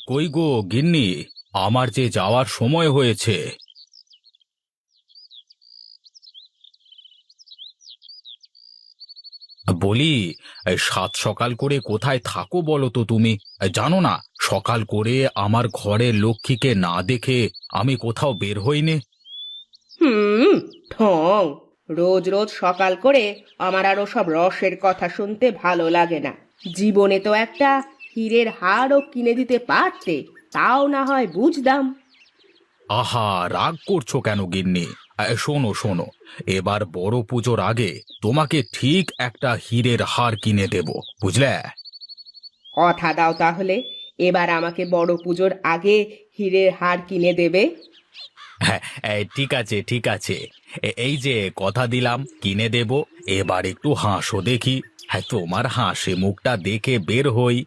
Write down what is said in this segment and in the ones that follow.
কই গো গিন্নি, আমার যে যাওয়ার সময় হয়েছে। বলি, সাত সকাল করে কোথায় থাকো বলো তো তুমি? জানো না, সকাল করে আমার ঘরের লক্ষ্মীকে না দেখে আমি কোথাও বের হইনে। হুম। ঠং। রোজ রোজ সকাল করে আমার আরো সব রসের কথা শুনতে ভালো লাগে না। জীবনে তো একটা হীরের হারও কিনে দিতে পারতে, তাও না হয় বুঝতাম। আহা, রাগ করছো কেন গিন্নি? শোনো শোনো, এবার বড় পুজোর আগে তোমাকে ঠিক একটা হীরের হার কিনে দেব, বুঝলে? কথা দাও তাহলে, এবার আমাকে বড় পুজোর আগে হীরের হার কিনে দেবে। হ্যাঁ, ঠিক আছে ঠিক আছে। এই যে কথা দিলাম কিনে দেব। এবার একটু হাসো দেখি। হ্যাঁ, তোমার হাসি মুখটা দেখে বের হই।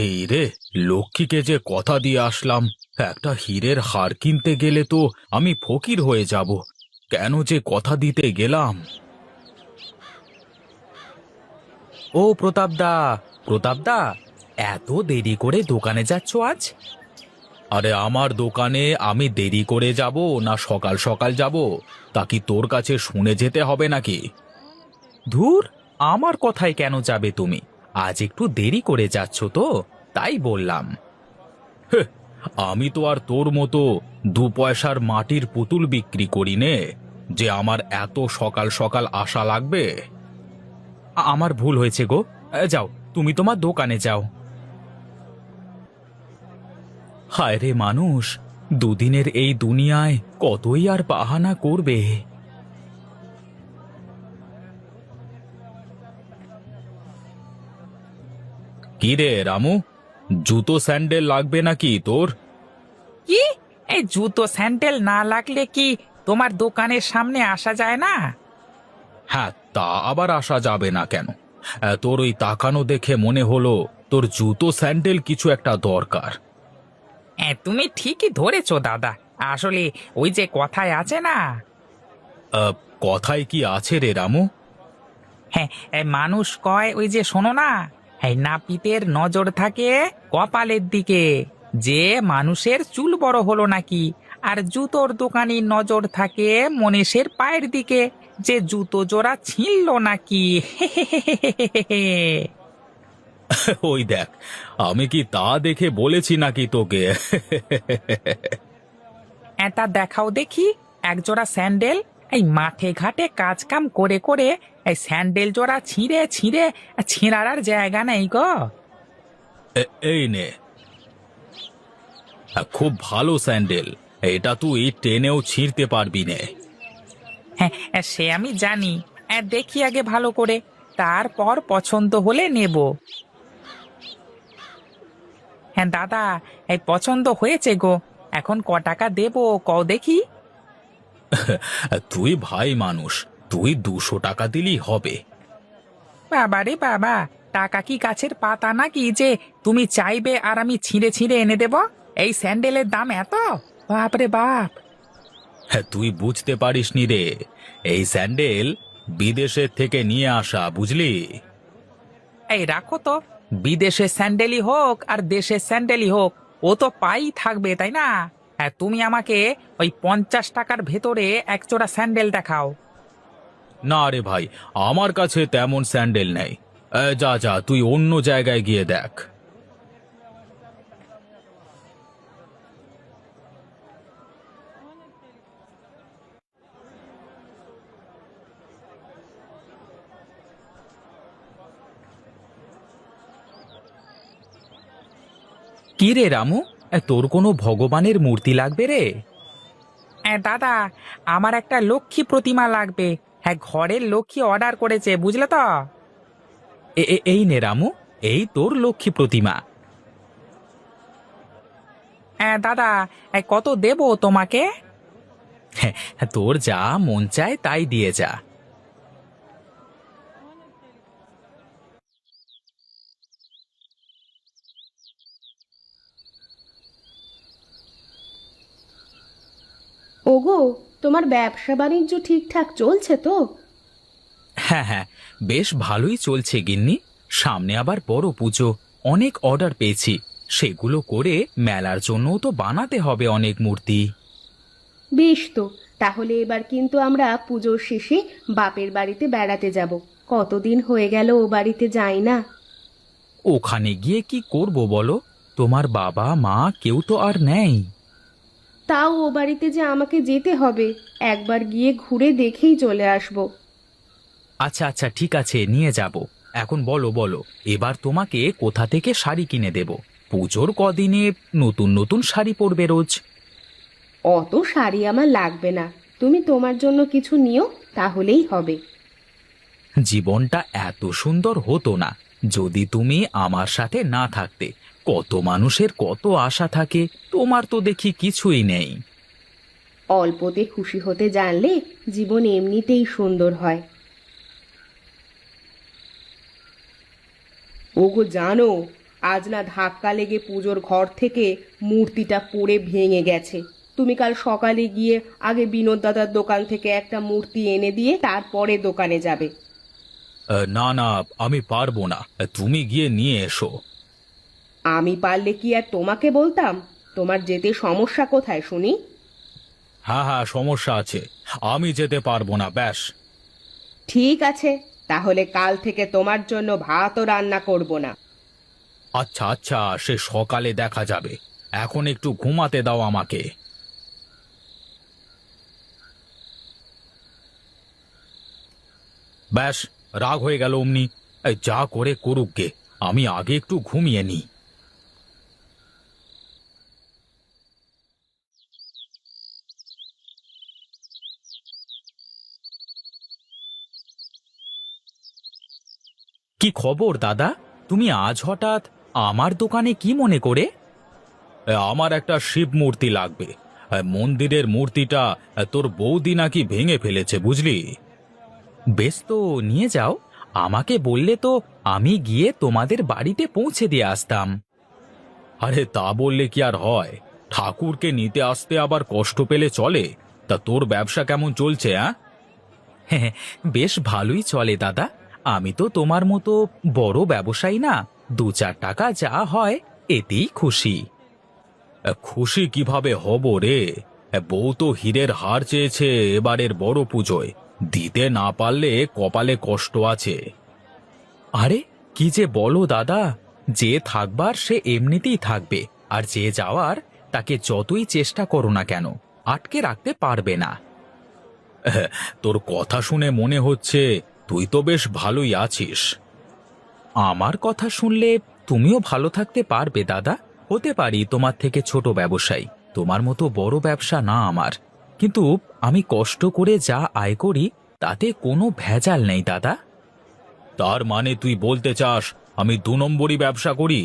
এই রে, লক্ষ্মীকে যে কথা দিয়ে আসলাম, একটা হীরের হার কিনতে গেলে তো আমি ফকির হয়ে যাব। কেন যে কথা দিতে গেলাম। ও প্রতাপদা, প্রতাপদা, এত দেরি করে দোকানে যাচ্ছ আজ? আরে আমার দোকানে আমি দেরি করে যাব না সকাল সকাল যাব, তা কি তোর কাছে শুনে যেতে হবে নাকি? ধুর, আমার কথায় কেন যাবে তুমি? আজ একটু দেরি করে যাচ্ছ তো, তাই বললাম। হেহ, আমি তো আর তোর মতো দু পয়সার মাটির পুতুল বিক্রি করি নে, যে আমার এত সকাল সকাল আসা লাগবে। আমার ভুল হয়েছে গো। যাও, তুমি তোমার দোকানে যাও। হায় রে মানুষ, দুদিনের এই দুনিয়ায় কতই আর বাহানা করবে। কি রে রামু, জুতো স্যান্ডেল লাগবে নাকি তোর? কি? এই জুতো স্যান্ডেল না লাগলে কি তোমার দোকানের সামনে আসা যায় না? হ্যাঁ, তা আবার আসা যাবে না কেন? তোর ওই তাকানো দেখে মনে হলো তোর জুতো স্যান্ডেল কিছু একটা দরকার। তুমি ঠিকই ধরেছো দাদা। আসলে ওই যে কথায় আছে না, আহ, কথায় কি আছে রে রামু? হ্যাঁ, মানুষ কয় ওই যে শোনো না, হ্যাঁ, নাপিতের নজর থাকে কপালের দিকে, যে মানুষের চুল বড় হলো নাকি। আর জুতোর দোকানির নজর থাকে মনীষের পায়ের দিকে, যে জুতো জোড়া ছিঁড়লো নাকি। ওই দেখ, আমি কি তা দেখে বলেছি নাকি তোকে? এটা দেখাও দেখি, এক জোড়া স্যান্ডেল। এই মাঠে ঘাটে কাজ কাম করে করে এই স্যান্ডেল জোড়া ছিঁড়ে ছিঁড়ে ছিঁড়ার আর জায়গা নেই গো। এই নে, খুব ভালো স্যান্ডেল। এটা তুই টেনেও ছিঁড়তে পারবি নে। হ্যাঁ, সে আমি জানি। দেখি আগে ভালো করে, তারপর পছন্দ হলে নেব। হ্যাঁ দাদা, এই পছন্দ হয়েছে গো। এখন ক টাকা দেবো কও দেখি? তুই ভাই মানুষ, তুই 200 টাকা দিলেই হবে। বাবা রে বাবা, টাকা কি গাছের পাতা নাকি যে তুমি চাইবে আর আমি ছিঁড়ে ছিঁড়ে এনে দেব? এই স্যান্ডেলের দাম এত? বাপ রে বাপ! হ্যাঁ, তুই বুঝতে পারিসনি রে, এই স্যান্ডেল বিদেশের থেকে নিয়ে আসা, বুঝলি? এই রাখো তো, বিদেশের স্যান্ডেলই হোক আর দেশের স্যান্ডেলই হোক, ও তো পাই থাকবে তাই না? হ্যাঁ, তুমি আমাকে ওই 50 টাকার ভেতরে এক জোড়া স্যান্ডেল দেখাও। না রে ভাই, আমার কাছে তেমন স্যান্ডেল নেই। যা যা, তুই অন্য জায়গায় গিয়ে দেখ। কি রে রামু, তোর কোনো ভগবানের মূর্তি লাগবে রে? হ্যাঁ দাদা, আমার একটা লক্ষ্মী প্রতিমা লাগবে। হ্যাঁ, ঘরের লক্ষ্মী অর্ডার করেছে, বুঝলে তো? এই নে রামু, এই তোর লক্ষ্মী প্রতিমা। হ্যাঁ দাদা, কত দেবো তোমাকে? হ্যাঁ, তোর যা মন চায় তাই দিয়ে যা। ওগো, তোমার ব্যবসা বাণিজ্য ঠিকঠাক চলছে তো? হ্যাঁ হ্যাঁ, বেশ ভালোই চলছে গিন্নি। সামনে আবার বড় পুজো, অনেক অর্ডার পেয়েছি। সেগুলো করে মেলার জন্যও তো বানাতে হবে অনেক মূর্তি। বেশ তো, তাহলে এবার কিন্তু আমরা পুজোর শেষে বাপের বাড়িতে বেড়াতে যাব। কতদিন হয়ে গেল ও বাড়িতে যাই না। ওখানে গিয়ে কি করব বলো? তোমার বাবা মা কেউ তো আর নেই। তাও ও বাড়িতে যে আমাকে যেতে হবে, একবার গিয়ে ঘুরে দেখেই চলে আসব। আচ্ছা আচ্ছা, ঠিক আছে, নিয়ে যাব। এখন বলো বলো, এবার তোমাকে কোথা থেকে শাড়ি কিনে দেব? পুজোর কদিনে নতুন নতুন শাড়ি পরবে রোজ। অত শাড়ি আমার লাগবে না, তুমি তোমার জন্য কিছু নিও, তাহলেই হবে। জীবনটা এত সুন্দর হতো না যদি তুমি আমার সাথে না থাকতে। কত মানুষের কত আশা থাকে, তোমার তো দেখি কিছুই নেই। অল্পতে খুশি হতে জানলে জীবন এমনিতেই সুন্দর হয়। ওগো জানো, আজ না ধাক্কা লেগে পুজোর ঘর থেকে মূর্তিটা পড়ে ভেঙে গেছে। তুমি কাল সকালে গিয়ে আগে বিনোদ দাদার দোকান থেকে একটা মূর্তি এনে দিয়ে তারপরে দোকানে যাবে। না না, আমি পারবো না, তুমি গিয়ে নিয়ে এসো। আমি পারলে কি আর তোমাকে বলতাম? তোমার যেতে সমস্যা কোথায় শুনি? হ্যাঁ হ্যাঁ, সমস্যা আছে, আমি যেতে পারবো না ব্যাস। ঠিক আছে, তাহলে কাল থেকে তোমার জন্য ভাতও রান্না করব না। আচ্ছা আচ্ছা, সে সকালে দেখা যাবে, এখন একটু ঘুমাতে দাও আমাকে। ব্যাস, রাগ হয়ে গেল অমনি। এই যা করে করুক গে, আমি আগে একটু ঘুমিয়ে নিই। কি খবর দাদা? তুমি আজ হঠাৎ আমার দোকানে কি মনে করে? আমার একটা শিব মূর্তি লাগবে। মন্দিরের মূর্তিটা তোর বৌদি নাকি ভেঙে ফেলেছে, বুঝলি? বেশ, তো নিয়ে যাও। আমাকে বললে তো আমি গিয়ে তোমাদের বাড়িতে পৌঁছে দিয়ে আসতাম। আরে তা বললে কি আর হয়? ঠাকুরকে নিতে আসতে আবার কষ্ট পেলে চলে? তা তোর ব্যবসা কেমন চলছে? হ্যাঁ, বেশ ভালোই চলে দাদা। আমি তো তোমার মতো বড় ব্যবসায়ী না, 2-4 টাকা যা হয় এতেই খুশি। খুশি কিভাবে হব রে? বউ তো হীরের হার চেয়েছে এবারের বড় পুজোয়, দিতে না পারলে কপালে কষ্ট আছে। আরে কি যে বলো দাদা! যে থাকবার সে এমনিতেই থাকবে, আর যে যাওয়ার তাকে যতই চেষ্টা করো না কেন আটকে রাখতে পারবে না। তোর কথা শুনে মনে হচ্ছে তুই তো বেশ ভালোই আছিস। আমার কথা শুনলে তুমিও ভালো থাকতে পারবে দাদা। হতে পারি তোমার থেকে ছোট ব্যবসায়ী, তোমার মতো বড় ব্যবসা না আমার, কিন্তু আমি কষ্ট করে যা আয় করি তাতে কোনো ভেজাল নেই দাদা। তার মানে তুই বলতে চাস আমি 2 নম্বরই ব্যবসা করি,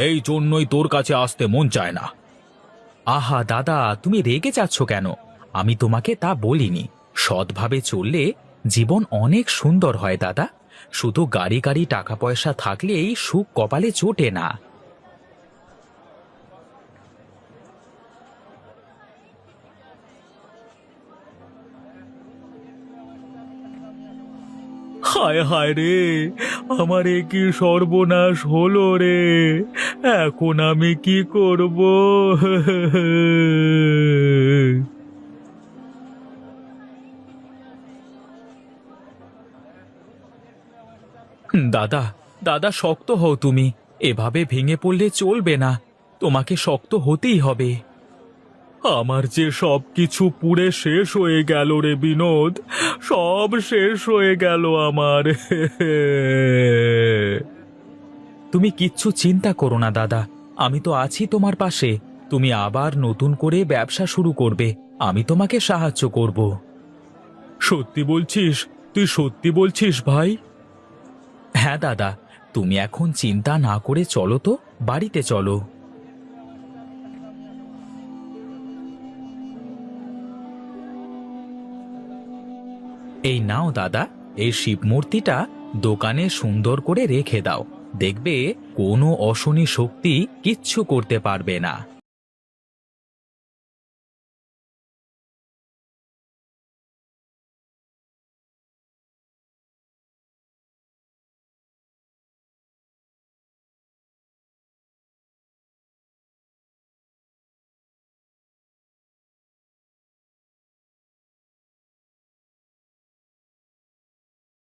এই জন্যই তোর কাছে আসতে মন চায় না? আহা দাদা, তুমি রেগে যাচ্ছ কেন? আমি তোমাকে তা বলিনি। সৎভাবে চললে জীবন অনেক সুন্দর হয় দাদা। শুধু গাড়ি গাড়ি টাকা পয়সা থাকলেই সুখ কপালে জোটে না। হায় হায় রে, আমার এ কি সর্বনাশ হলো রে! এখন আমি কি করব? দাদা, দাদা, শক্ত হও তুমি। এভাবে ভেঙে পড়লে চলবে না, তোমাকে শক্ত হতেই হবে। আমার যে সবকিছু পুড়ে শেষ হয়ে গেল রে বিনোদ, সব শেষ হয়ে গেল আমার। তুমি কিচ্ছু চিন্তা করো না দাদা, আমি তো আছি তোমার পাশে। তুমি আবার নতুন করে ব্যবসা শুরু করবে, আমি তোমাকে সাহায্য করব। সত্যি বলছিস? তুই সত্যি বলছিস ভাই? হ্যাঁ দাদা, তুমি এখন চিন্তা না করে চলো তো, বাড়িতে চলো। এই নাও দাদা, এই শিব মূর্তিটা দোকানে সুন্দর করে রেখে দাও। দেখবে কোনো অশনি শক্তি কিচ্ছু করতে পারবে না।